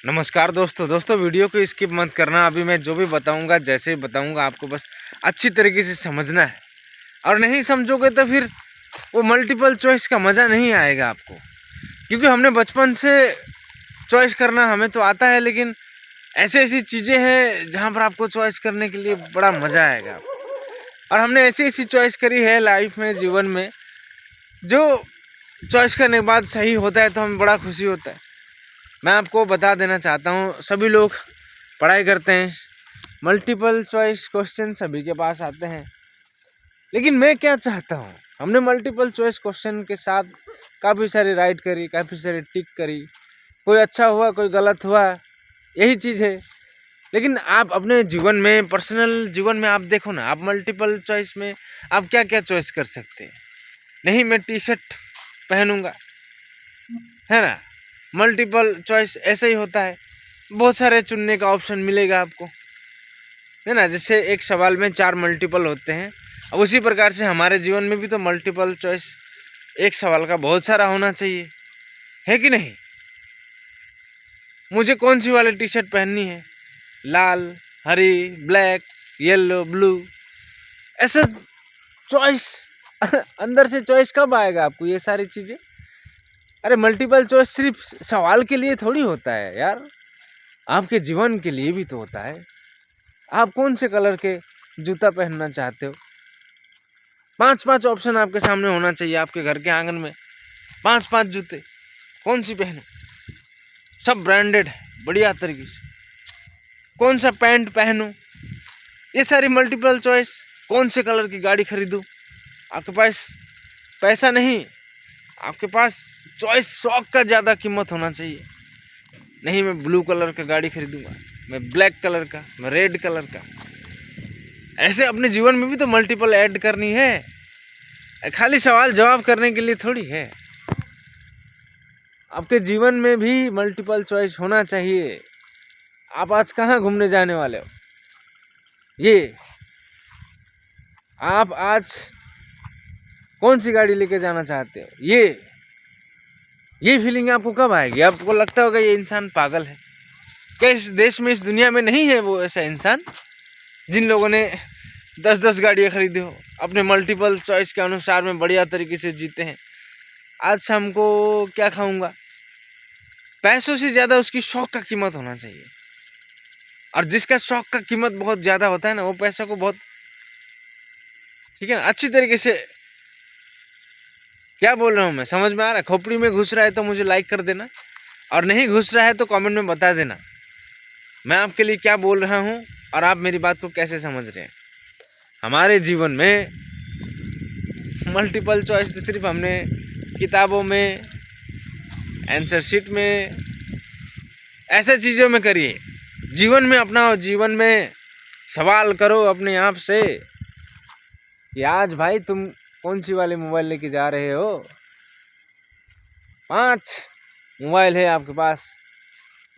नमस्कार दोस्तों वीडियो को स्किप मत करना। अभी मैं जो भी बताऊंगा जैसे ही बताऊंगा आपको बस अच्छी तरीके से समझना है, और नहीं समझोगे तो फिर वो मल्टीपल चॉइस का मज़ा नहीं आएगा आपको। क्योंकि हमने बचपन से चॉइस करना हमें तो आता है, लेकिन ऐसी ऐसी चीज़ें हैं जहाँ पर आपको चॉइस करने के लिए बड़ा मज़ा आएगा। और हमने ऐसी ऐसी चॉइस करी है लाइफ में, जीवन में, जो चॉइस करने के बाद सही होता है तो हमें बड़ा खुशी होता है। मैं आपको बता देना चाहता हूँ, सभी लोग पढ़ाई करते हैं, मल्टीपल चॉइस क्वेश्चन सभी के पास आते हैं, लेकिन मैं क्या चाहता हूँ, हमने मल्टीपल चॉइस क्वेश्चन के साथ काफ़ी सारी राइट करी, काफ़ी सारी टिक करी, कोई अच्छा हुआ कोई गलत हुआ, यही चीज़ है। लेकिन आप अपने जीवन में, पर्सनल जीवन में आप देखो ना, आप मल्टीपल चॉइस में आप क्या क्या चॉइस कर सकते हैं। नहीं मैं टी शर्ट पहनूंगा, है ना, मल्टीपल चॉइस ऐसा ही होता है, बहुत सारे चुनने का ऑप्शन मिलेगा आपको, है ना। जैसे एक सवाल में 4 मल्टीपल होते हैं, अब उसी प्रकार से हमारे जीवन में भी तो मल्टीपल चॉइस एक सवाल का बहुत सारा होना चाहिए, है कि नहीं। मुझे कौन सी वाली टी शर्ट पहननी है, लाल, हरी, ब्लैक, येलो, ब्लू, ऐसा चॉइस अंदर से चॉइस कब आएगा आपको ये सारी चीज़ें। अरे मल्टीपल चॉइस सिर्फ सवाल के लिए थोड़ी होता है यार, आपके जीवन के लिए भी तो होता है। आप कौन से कलर के जूता पहनना चाहते हो, 5-5 ऑप्शन आपके सामने होना चाहिए। आपके घर के आंगन में 5-5 जूते, कौन सी पहनूं, सब ब्रांडेड है बढ़िया तरीके से, कौन सा पैंट पहनूं, ये सारी मल्टीपल चॉइस। कौन से कलर की गाड़ी खरीदूं, आपके पास पैसा नहीं, आपके पास चॉइस, शौक का ज़्यादा कीमत होना चाहिए। नहीं मैं ब्लू कलर का गाड़ी खरीदूंगा, मैं ब्लैक कलर का, मैं रेड कलर का। ऐसे अपने जीवन में भी तो मल्टीपल ऐड करनी है, खाली सवाल जवाब करने के लिए थोड़ी है। आपके जीवन में भी मल्टीपल चॉइस होना चाहिए। आप आज कहाँ घूमने जाने वाले हो, ये आप आज कौन सी गाड़ी लेके जाना चाहते हो, ये फीलिंग आपको कब आएगी। आपको लगता होगा ये इंसान पागल है क्या, इस देश में, इस दुनिया में नहीं है वो ऐसा इंसान जिन लोगों ने 10-10 गाड़ियाँ खरीदी हो, अपने मल्टीपल चॉइस के अनुसार में बढ़िया तरीके से जीते हैं। आज शाम को क्या खाऊंगा, पैसों से ज़्यादा उसकी शौक का कीमत होना चाहिए। और जिसका शौक का कीमत बहुत ज़्यादा होता है ना, वो पैसा को बहुत, ठीक है ना, अच्छी तरीके से, क्या बोल रहा हूँ मैं, समझ में आ रहा है। खोपड़ी में घुस रहा है तो मुझे लाइक कर देना, और नहीं घुस रहा है तो कमेंट में बता देना मैं आपके लिए क्या बोल रहा हूँ और आप मेरी बात को कैसे समझ रहे हैं। हमारे जीवन में मल्टीपल चॉइस तो सिर्फ हमने किताबों में, आंसर शीट में, ऐसे चीज़ों में करिए। जीवन में अपनाओ, जीवन में सवाल करो अपने आप से कि आज भाई तुम कौन सी वाली मोबाइल लेके जा रहे हो। 5 मोबाइल है आपके पास,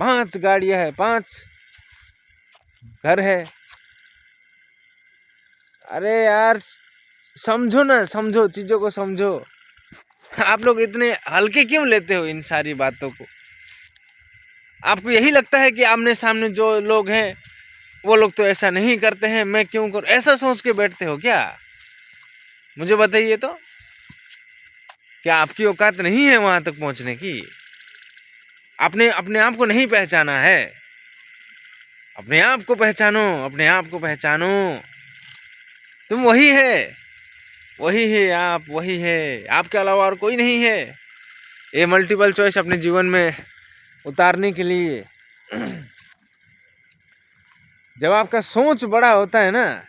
5 गाड़ियां है, 5 घर है। अरे यार समझो ना, समझो, चीज़ों को समझो। आप लोग इतने हल्के क्यों लेते हो इन सारी बातों को। आपको यही लगता है कि आमने सामने जो लोग हैं वो लोग तो ऐसा नहीं करते हैं, मैं क्यों करूं, ऐसा सोच के बैठते हो क्या। मुझे बताइए तो, क्या आपकी औकात नहीं है वहां तक पहुंचने की। आपने अपने आप को नहीं पहचाना है, अपने आप को पहचानो, अपने आप को पहचानो। तुम वही है, वही है आप, वही है, आपके अलावा और कोई नहीं है। ये मल्टीपल चॉइस अपने जीवन में उतारने के लिए जब आपका सोच बड़ा होता है ना,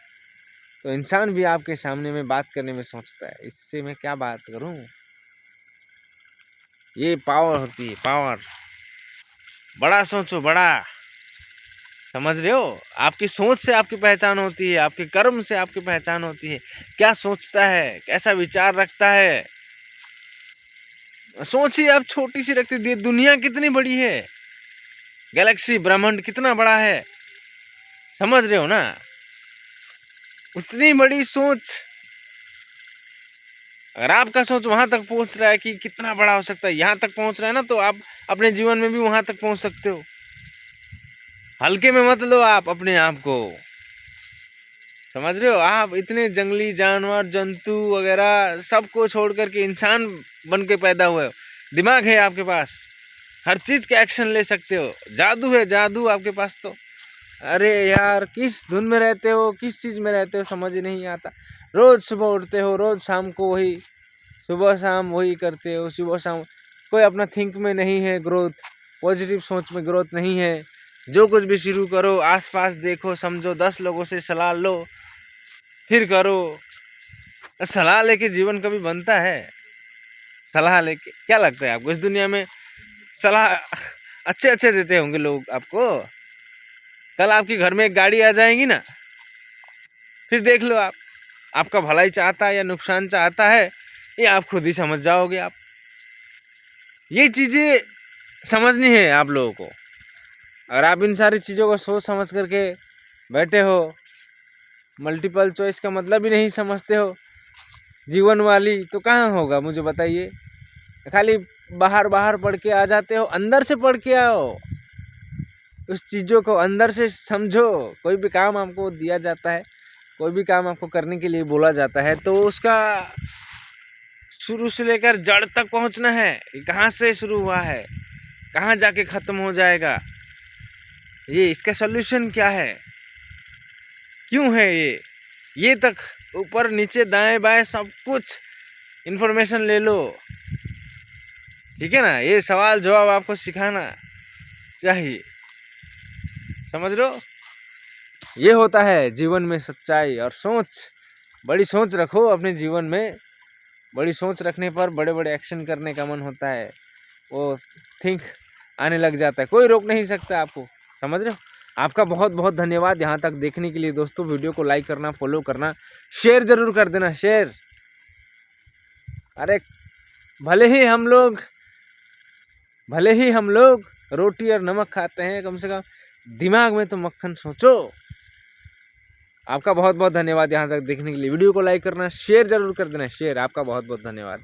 तो इंसान भी आपके सामने में बात करने में सोचता है, इससे मैं क्या बात करूं। ये पावर होती है, पावर। बड़ा सोचो, बड़ा, समझ रहे हो। आपकी सोच से आपकी पहचान होती है, आपके कर्म से आपकी पहचान होती है। क्या सोचता है, कैसा विचार रखता है। सोच ही आप छोटी सी रखती है, दुनिया कितनी बड़ी है, गैलेक्सी, ब्रह्मांड कितना बड़ा है, समझ रहे हो ना। उतनी बड़ी सोच, अगर आपका सोच वहां तक पहुंच रहा है कि कितना बड़ा हो सकता है, यहाँ तक पहुंच रहा है ना, तो आप अपने जीवन में भी वहां तक पहुंच सकते हो। हल्के में मत लो आप अपने आप को, समझ रहे हो। आप इतने जंगली जानवर जंतु वगैरह सबको छोड़ करके इंसान बन के पैदा हुए हो, दिमाग है आपके पास, हर चीज के एक्शन ले सकते हो, जादू है जादू आपके पास तो। अरे यार किस धुन में रहते हो, किस चीज में रहते हो, समझ ही नहीं आता। रोज सुबह उठते हो, रोज शाम को वही, सुबह शाम वही करते हो, सुबह शाम कोई अपना थिंक में नहीं है ग्रोथ, पॉजिटिव सोच में ग्रोथ नहीं है। जो कुछ भी शुरू करो आसपास देखो समझो, 10 लोगों से सलाह लो फिर करो। सलाह लेके जीवन कभी बनता है? सलाह लेके क्या लगता है आपको इस दुनिया में सलाह अच्छे अच्छे देते होंगे लोग आपको? कल आपके घर में एक गाड़ी आ जाएगी ना, फिर देख लो आप, आपका भलाई चाहता है या नुकसान चाहता है, ये आप खुद ही समझ जाओगे। आप ये चीज़ें समझनी है आप लोगों को। अगर आप इन सारी चीज़ों को सोच समझ करके बैठे हो, मल्टीपल चॉइस का मतलब ही नहीं समझते हो जीवन वाली, तो कहाँ होगा मुझे बताइए। खाली बाहर बाहर पढ़ के आ जाते हो, अंदर से पढ़ के आओ, उस चीज़ों को अंदर से समझो। कोई भी काम आपको दिया जाता है, कोई भी काम आपको करने के लिए बोला जाता है, तो उसका शुरू से लेकर जड़ तक पहुंचना है। कहाँ से शुरू हुआ है, कहाँ जाके ख़त्म हो जाएगा, ये इसका सॉल्यूशन क्या है, क्यों है ये तक ऊपर नीचे दाएं बाएं सब कुछ इन्फॉर्मेशन ले लो, ठीक है ना। ये सवाल जवाब आपको सिखाना चाहिए, समझ रहे हो। ये होता है जीवन में सच्चाई और सोच। बड़ी सोच रखो अपने जीवन में, बड़ी सोच रखने पर बड़े बड़े एक्शन करने का मन होता है, वो थिंक आने लग जाता है, कोई रोक नहीं सकता आपको, समझ रहे हो। आपका बहुत बहुत धन्यवाद यहाँ तक देखने के लिए दोस्तों। वीडियो को लाइक करना, फॉलो करना, शेयर जरूर कर देना, शेयर। अरे भले ही हम लोग रोटी और नमक खाते हैं, कम से कम दिमाग में तो मक्खन सोचो। आपका बहुत बहुत धन्यवाद यहाँ तक देखने के लिए। वीडियो को लाइक करना, शेयर जरूर कर देना, शेयर। आपका बहुत बहुत धन्यवाद।